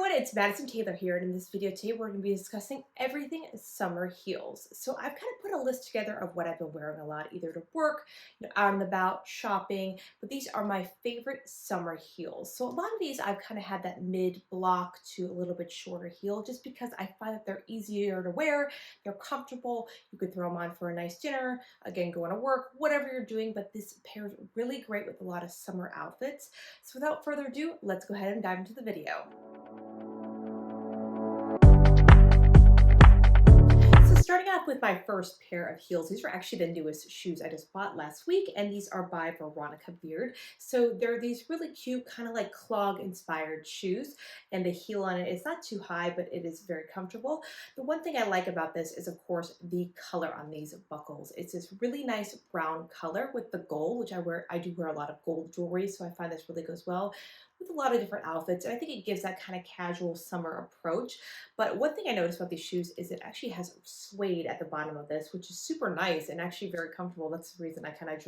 everyone, it's Madison Taylor here, and in this video today we're going to be discussing everything summer heels. So I've kind of put a list together of what I've been wearing a lot, either to work, out and about, shopping, but these are my favorite summer heels. So a lot of these I've kind of had that mid-block to a little bit shorter heel just because I find that they're easier to wear, they're comfortable, you could throw them on for a nice dinner, again, going to work, whatever you're doing, but this pairs really great with a lot of summer outfits. So without further ado, let's go ahead and dive into the video. Starting off with my first pair of heels, these were actually the newest shoes I just bought last week, and these are by Veronica Beard. So they're these really cute, kind of like clog inspired shoes, and the heel on it is not too high, but it is very comfortable. The one thing I like about this is, of course, the color on these buckles. It's this really nice brown color with the gold, which I do wear a lot of gold jewelry, so I find this really goes well with a lot of different outfits, and I think it gives that kind of casual summer approach. But one thing I noticed about these shoes is it actually has suede at the bottom of this, which is super nice and actually very comfortable. That's the reason I kind of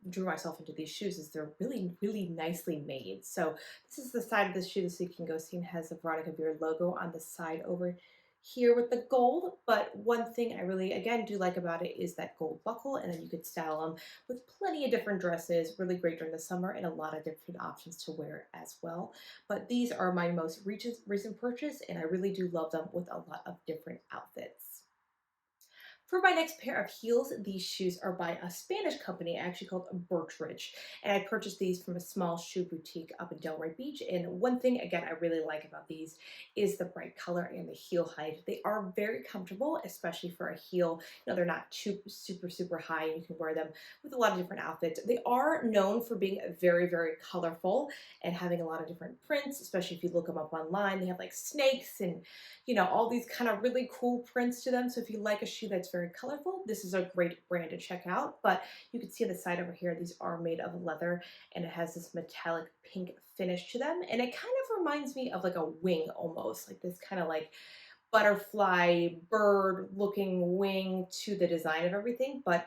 drew myself into these shoes, is they're really nicely made. So this is the side of the shoe, so you can go see it has a Veronica Beard logo on the side over here with the gold. But one thing I really again do like about it is that gold buckle, and then you could style them with plenty of different dresses, really great during the summer, and a lot of different options to wear as well. But these are my most recent purchase, and I really do love them with a lot of different outfits. For my next pair of heels, these shoes are by a Spanish company actually called Birchridge. And I purchased these from a small shoe boutique up in Delray Beach. And one thing, again, I really like about these is the bright color and the heel height. They are very comfortable, especially for a heel. They're not too super high, and you can wear them with a lot of different outfits. They are known for being very colorful and having a lot of different prints, especially if you look them up online. They have like snakes and all these kind of really cool prints to them. So if you like a shoe that's very colorful, this is a great brand to check out. But you can see on the side over here, these are made of leather, and it has this metallic pink finish to them. And it kind of reminds me of like a wing almost, like this kind of like butterfly bird looking wing to the design of everything. But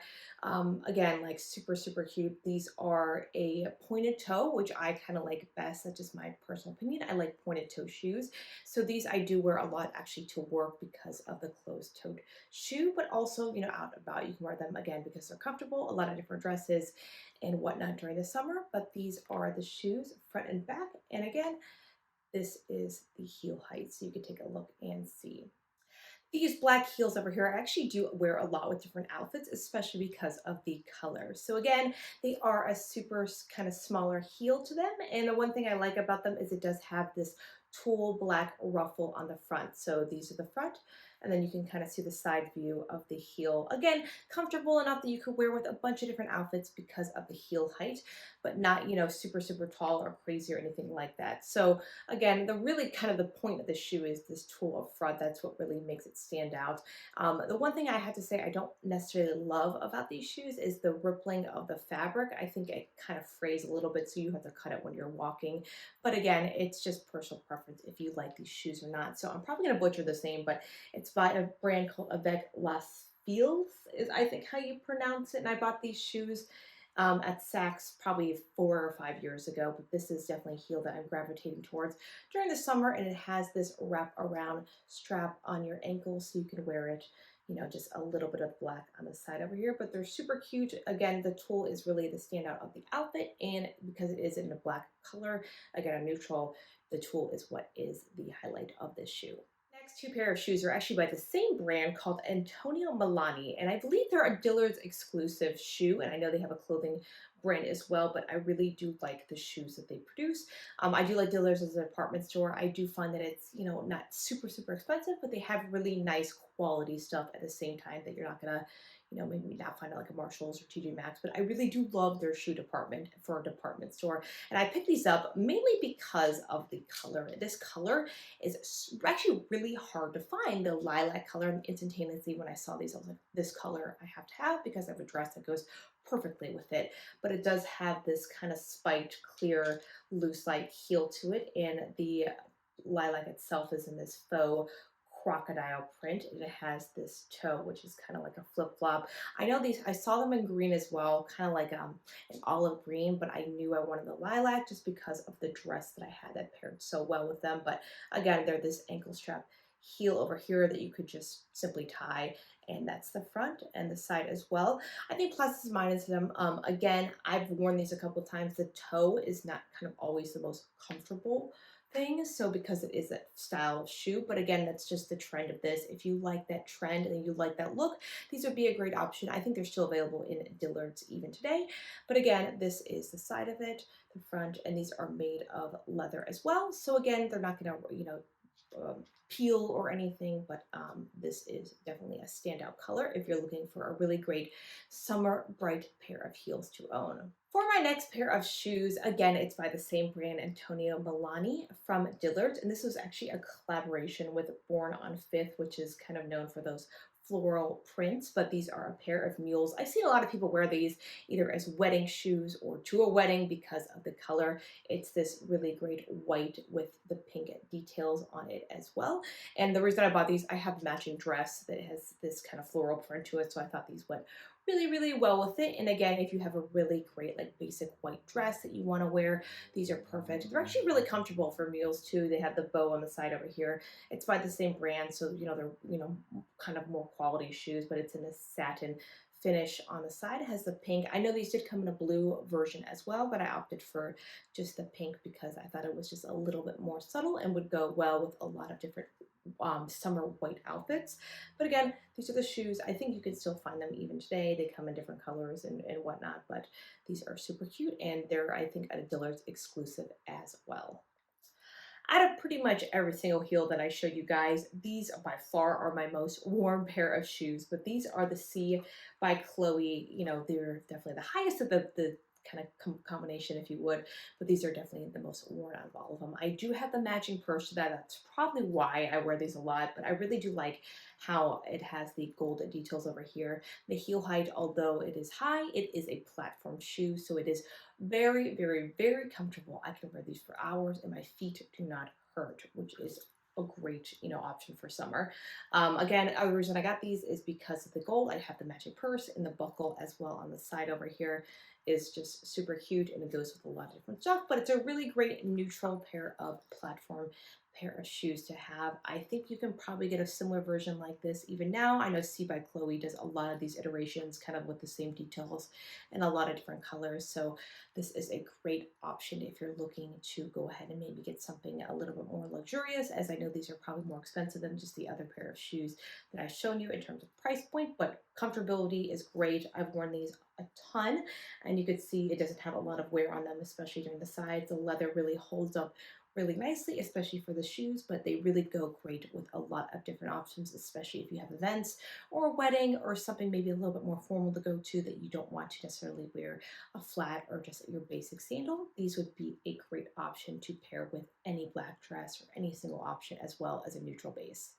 again, like super cute. These are a pointed toe, which I kind of like best. That's just my personal opinion. I like pointed toe shoes, so these I do wear a lot actually to work because of the closed toed shoe, but also out and about you can wear them again because they're comfortable, a lot of different dresses and whatnot during the summer. But these are the shoes front and back, and again, this is the heel height, so you can take a look and see. These black heels over here I actually do wear a lot with different outfits, especially because of the color. So again, they are a super kind of smaller heel to them. And the one thing I like about them is it does have this tulle black ruffle on the front. So these are the front, and then you can kind of see the side view of the heel. Again, comfortable enough that you could wear with a bunch of different outfits because of the heel height, but not, super tall or crazy or anything like that. So again, the really kind of the point of the shoe is this tulle up front. That's what really makes it stand out. The one thing I have to say I don't necessarily love about these shoes is the rippling of the fabric. I think it kind of frays a little bit, so you have to cut it when you're walking. But again, it's just personal preference if you like these shoes or not. So I'm probably going to butcher this name, but it's by a brand called Avec Las Fils, is I think how you pronounce it. And I bought these shoes at Saks probably 4 or 5 years ago, but this is definitely a heel that I'm gravitating towards during the summer, and it has this wrap around strap on your ankle so you can wear it, just a little bit of black on the side over here, but they're super cute. Again, the tulle is really the standout of the outfit, and because it is in a black color, again, a neutral, the tulle is what is the highlight of this shoe. Next two pair of shoes are actually by the same brand called Antonio Milani, and I believe they're a Dillard's exclusive shoe, and I know they have a clothing brand as well, but I really do like the shoes that they produce. I do like Dillard's as a department store. I do find that it's, not super expensive, but they have really nice quality stuff at the same time that you're not gonna, maybe not find it like a Marshalls or TJ Maxx, but I really do love their shoe department for a department store. And I picked these up mainly because of the color. This color is actually really hard to find, the lilac color. And instantaneously when I saw these, I was like, this color I have to have because I have a dress that goes perfectly with it. But it does have this kind of spiked, clear, loose like heel to it, and the lilac itself is in this faux crocodile print, and it has this toe, which is kind of like a flip flop. I know these, I saw them in green as well, kind of like an olive green, but I knew I wanted the lilac just because of the dress that I had that paired so well with them. But again, they're this ankle strap heel over here that you could just simply tie, and that's the front and the side as well. I think pluses and minuses to them. Again, I've worn these a couple times. The toe is not kind of always the most comfortable thing, so because it is that style of shoe, but again, that's just the trend of this. If you like that trend and you like that look, these would be a great option. I think they're still available in Dillard's even today, but again, this is the side of it, the front, and these are made of leather as well. So again, they're not going to, peel or anything, but this is definitely a standout color if you're looking for a really great summer bright pair of heels to own. For my next pair of shoes, again, it's by the same brand, Antonio Milani from Dillard's, and this was actually a collaboration with Born on Fifth, which is kind of known for those floral prints, but these are a pair of mules. I see a lot of people wear these either as wedding shoes or to a wedding because of the color. It's this really great white with the pink details on it as well. And the reason I bought these, I have a matching dress that has this kind of floral print to it, so I thought these went really, really well with it. And again, if you have a really great like basic white dress that you want to wear, these are perfect. They're actually really comfortable for mules too. They have the bow on the side over here. It's by the same brand, so they're kind of more quality shoes, but it's in this satin finish on the side. It has the pink. I know these did come in a blue version as well, but I opted for just the pink because I thought it was just a little bit more subtle and would go well with a lot of different summer white outfits. But again, these are the shoes. I think you can still find them even today. They come in different colors and whatnot, but these are super cute, and they're, I think, a Dillard's exclusive as well. Out of pretty much every single heel that I showed you guys, these by far are my most worn pair of shoes, but these are the C by Chloe. They're definitely the highest of the kind of combination, if you would, but these are definitely the most worn out of all of them. I do have the matching purse to that. That's probably why I wear these a lot, but I really do like how it has the gold details over here. The heel height, although it is high, it is a platform shoe, so it is very, very, very comfortable. I can wear these for hours and my feet do not hurt, which is a great, option for summer. Again, the reason I got these is because of the gold. I have the matching purse and the buckle as well on the side over here is just super cute, and it goes with a lot of different stuff, but it's a really great neutral pair of shoes to have. I think you can probably get a similar version like this even now. I know C by Chloe does a lot of these iterations kind of with the same details and a lot of different colors. So this is a great option if you're looking to go ahead and maybe get something a little bit more luxurious, as I know these are probably more expensive than just the other pair of shoes that I've shown you in terms of price point, but comfortability is great. I've worn these a ton, and you could see it doesn't have a lot of wear on them, especially during the sides. The leather really holds up really nicely, especially for the shoes, but they really go great with a lot of different options, especially if you have events or a wedding or something maybe a little bit more formal to go to that you don't want to necessarily wear a flat or just your basic sandal. These would be a great option to pair with any black dress or any single option, as well as a neutral base.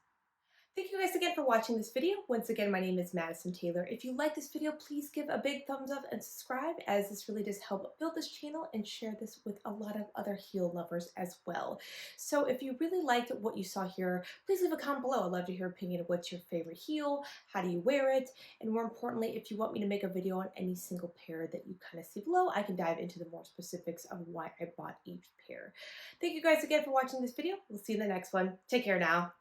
Thank you guys again for watching this video. Once again, my name is Madison Taylor. If you like this video, please give a big thumbs up and subscribe, as this really does help build this channel, and share this with a lot of other heel lovers as well. So if you really liked what you saw here, please leave a comment below. I'd love to hear your opinion of what's your favorite heel, how do you wear it, and more importantly, if you want me to make a video on any single pair that you kind of see below, I can dive into the more specifics of why I bought each pair. Thank you guys again for watching this video. We'll see you in the next one. Take care now.